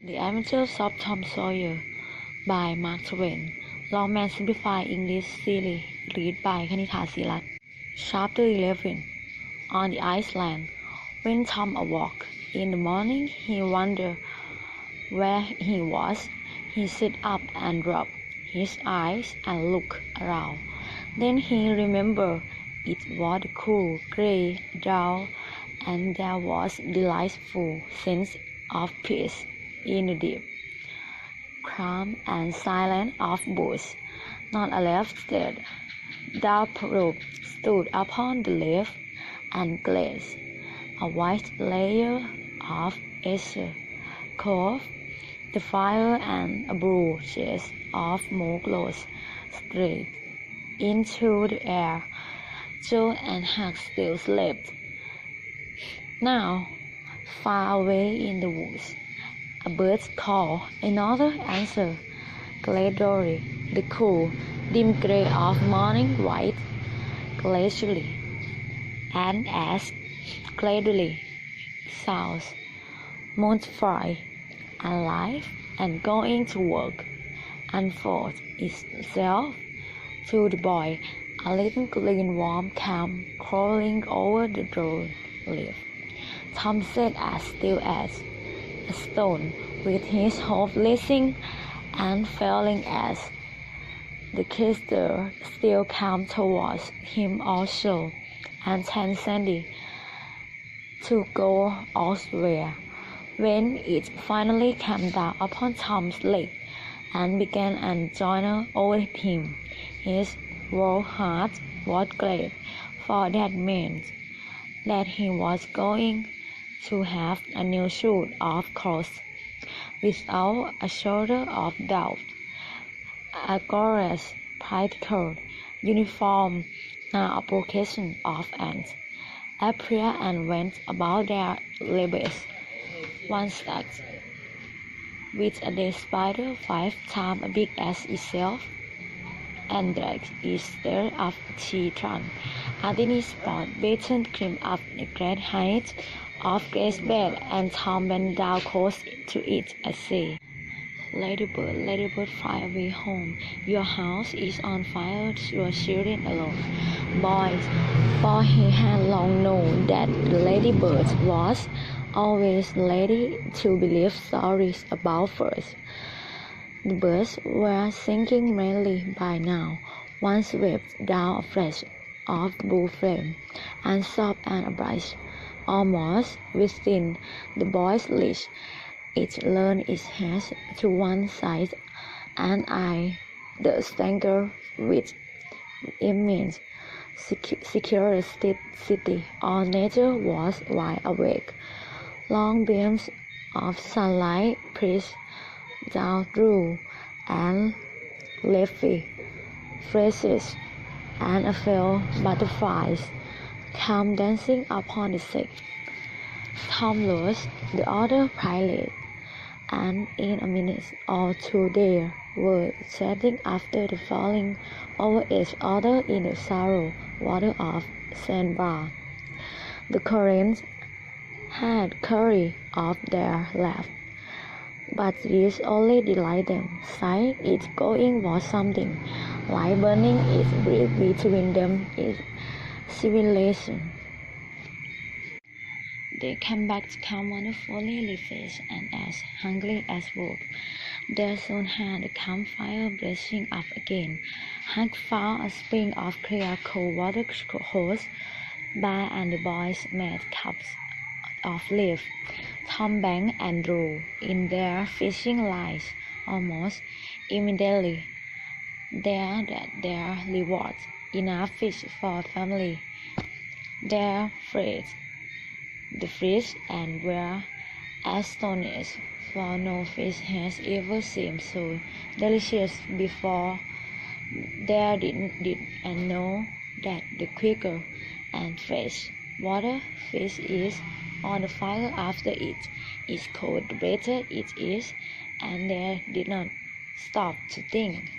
The Adventures of Tom Sawyer by Mark Twain. Long Man Simplified English Series. Read by Khanittha Srirat. Chapter 11. On the Iceland. When Tom awoke in the morning, he wondered where he was. He sat up and rubbed his eyes and looked around. Then he remembered it was a cool, grey dawn, and there was a delightful sense of peace in the deep, calm and silence of bush. Not a leaf stirred. Dark robe stood upon the leaf and glass. A white layer of azure covered the fire, and a blue chest of smoke rose straight into the air. Joe and Huck still slept. Now, far away in the woods, a bird called, another answered. Gradually, the cool, dim gray of morning white gradually, and as gradually, sounds, multiply, and life, and going to work, unfold itself to the boy. A little green worm came crawling over the door leaf. Tom sat as still as a stone, with his hope leasing and failing as the creature still came towards him also, and transcended to go elsewhere. When it finally came down upon Tom's leg and began and joined over him, his whole heart was glad, for that meant that he was going to have a new suit of clothes, without a shadow of doubt. A glorious, practical uniform, now a procession of ants, appeared and went about their labors. One stuck with a dead spider 5 times as big as itself, and dragged its tail up a tree trunk. A tiny spot beaten climbed up the great height of grass bed, and Tom went down close to it and said, Ladybird, fly away home. Your house is on fire, your children alone. Boys, for he had long known that the ladybird was always ready to believe stories about birds. The birds were singing merrily by now. One swept down a flash of blue flame, and soft and bright, almost within the boy's reach. It leaned its head to one side, and eyed the stranger with immense curiosity. All nature was wide awake. Long beams of sunlight pressed down through and leafy phrases, and a few butterflies came dancing upon the sick. Tom loosed the other pilot, and in a minute or two they were chatting after the falling over each other in the shallow water of sandbar. The current had carried off their laugh, but this only delighted them. Sight its going was something like burning its breath between them in civilization. They came back to come wonderfully refreshed and as hungry as wolves. They soon had the campfire blazing up again. Hank found a spring of clear, cold water close by, and the boys made cups of leaf. Tom banked and drew in their fishing lines almost immediately. There that their reward, enough fish for a family. They freed the fish and were astonished, for no fish has ever seemed so delicious before. They did and know that the quicker and fresh water fish is on the fire after it is cold, the better it is, and they did not stop to think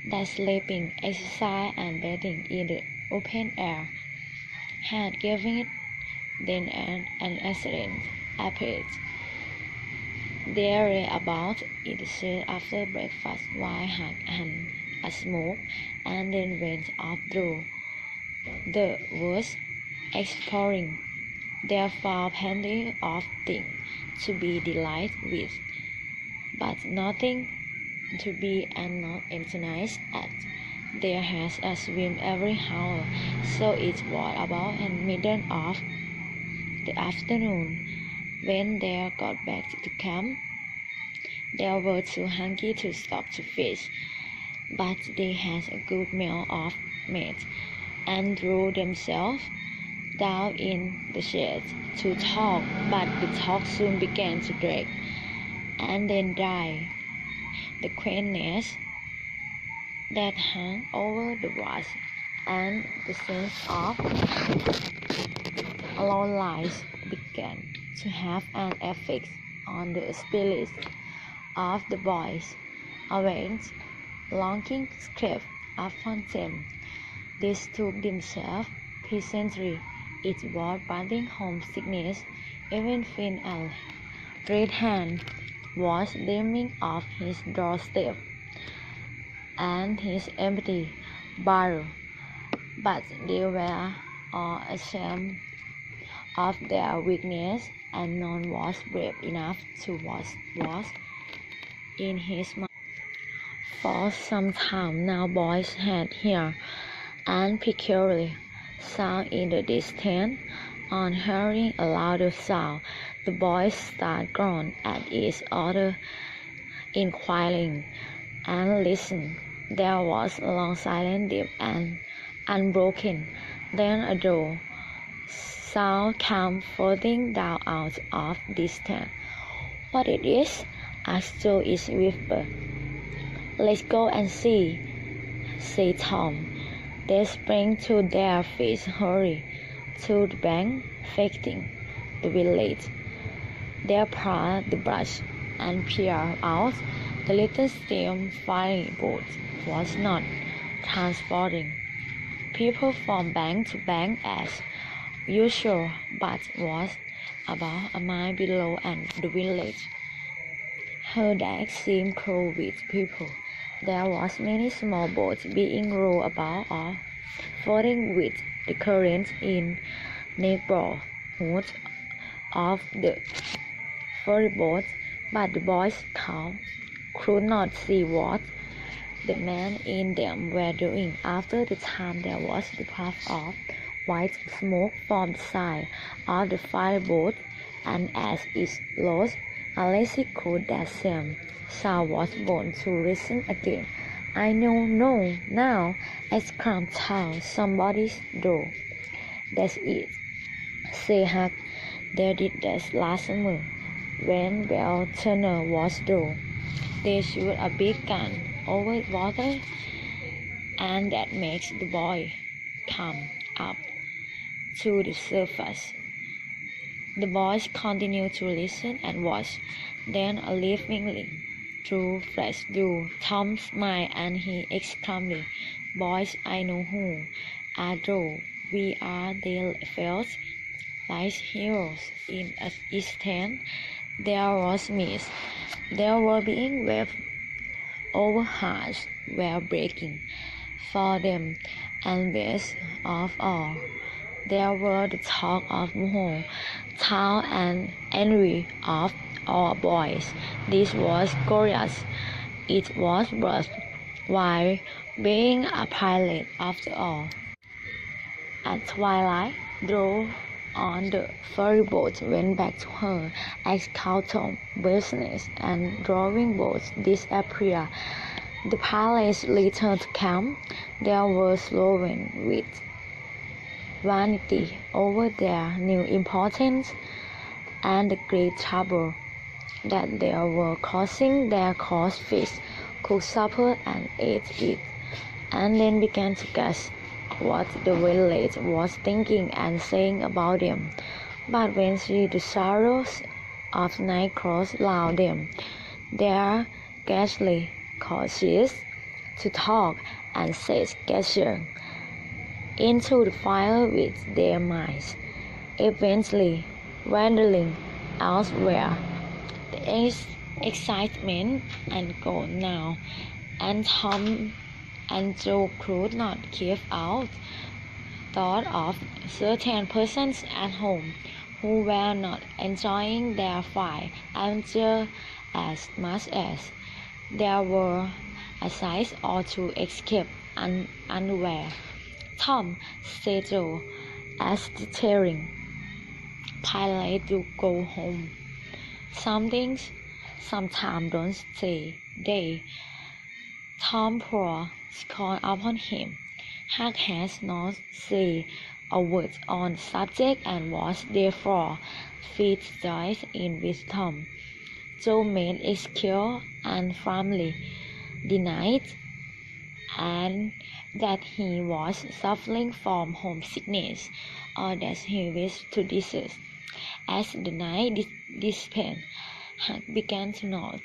that sleeping, exercise, and bathing in the open air had given it then an excellent appetite. They lay about in the shade after breakfast while hung and a smoke, and then went off through the woods exploring. They found plenty of things to be delighted with, but nothing to be entertained at. There has a swim every hour, so it was about the middle of the afternoon when they got back to camp. They were too hungry to stop to fish, but they had a good meal of meat and threw themselves down in the shade to talk, but the talk soon began to drag and then die. The quietness that hung over the woods and the sense of loneliness began to have an effect on the spirits of the boys. Awake, longing crept upon them. They took themselves presently. It was bringing homesickness. Even Finn a red hand was dreaming of his doorstep and his empty barrel, but they were all ashamed of their weakness, and none was brave enough to was in his mind. For some time now, boys had heard an peculiar sound in the distance. On hearing a louder sound, the boys started groaning at each other, inquiring, and listened. There was a long silence, deep and unbroken. Then a dull sound came floating down out of distance. "What it is?" asked Joe in a whisper. "Let's go and see," said Tom. They sprang to their feet, hurried to the bank facing the village. They parted the brush and peered out. The little steam ferry boat was not transporting people from bank to bank as usual, but was about a mile below the village. Her deck seemed crowded with people. There was many small boats being rowed about or floating with the current in neighborhood of the ferryboat, but the boys could not see what the men in them were doing. After the time there was the puff of white smoke from the side of the fireboat, and as it rose, Alice could that same sound was born to listen again. "I know now," exclaimed Tom. "Somebody's door." "That's it," said Huck. "They did that last summer when Belle Turner was door. They shoot a big gun over water, and that makes the boy come up to the surface." The boys continued to listen and watch. Then a living through flashed through Tom's mind, and he exclaimed, "Boys, I know who are those. We are their fellows, like heroes in an instant." There was mist. They were being waved over, hearts were breaking for them, and best of all, there were the talk of Moho, Town, and envy of all boys. This was glorious. It was worth while being a pilot after all. At twilight, Drew on the ferryboat went back to her ex-custom business, and drawing boats disappeared. The pilots returned to camp. They were swollen with vanity over their new importance and the great trouble that they were causing. Their coarse fish cooked supper and ate it, and then began to guess what the village was thinking and saying about them. But when the sorrows of night crossed round them, they are ghastly cautious to talk and set gazing into the fire with their minds, eventually wandering elsewhere. The excitement and go now, and Tom and Joe could not keep out thought of certain persons at home who were not enjoying their fine adventure as much as there were a sight or two escape unaware. Tom, said Joe, as the tearing pilot to go home. Some things sometimes don't say they. Tom poured scorn upon him. Huck has not said a word on the subject and was therefore filled in with Tom. Joe made excuse and firmly denied and that he was suffering from homesickness or that he wished to desist. As the night dissipated, Huck began to nod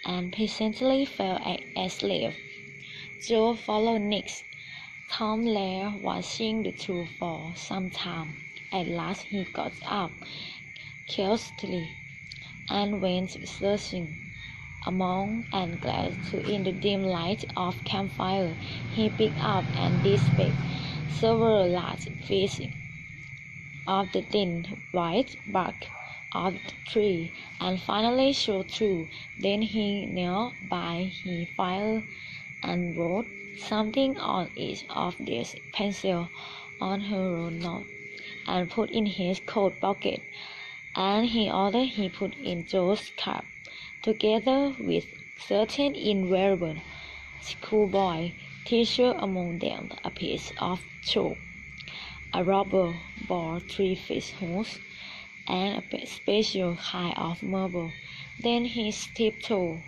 and presently fell asleep. Joe followed next. Tom lay watching the two for some time. At last he got up cautiously and went searching among and glad to in the dim light of campfire he picked up and dispatched several large pieces of the thin white bark of the tree and finally showed through. Then he knelt by his fire and wrote something on each of these pencil on her own note and put in his coat pocket, and he ordered he put in Joe's cap, together with certain invariable schoolboy teacher, among them a piece of chalk, a rubber ball 3-fish hose, and a special kind of marble. Then he tiptoed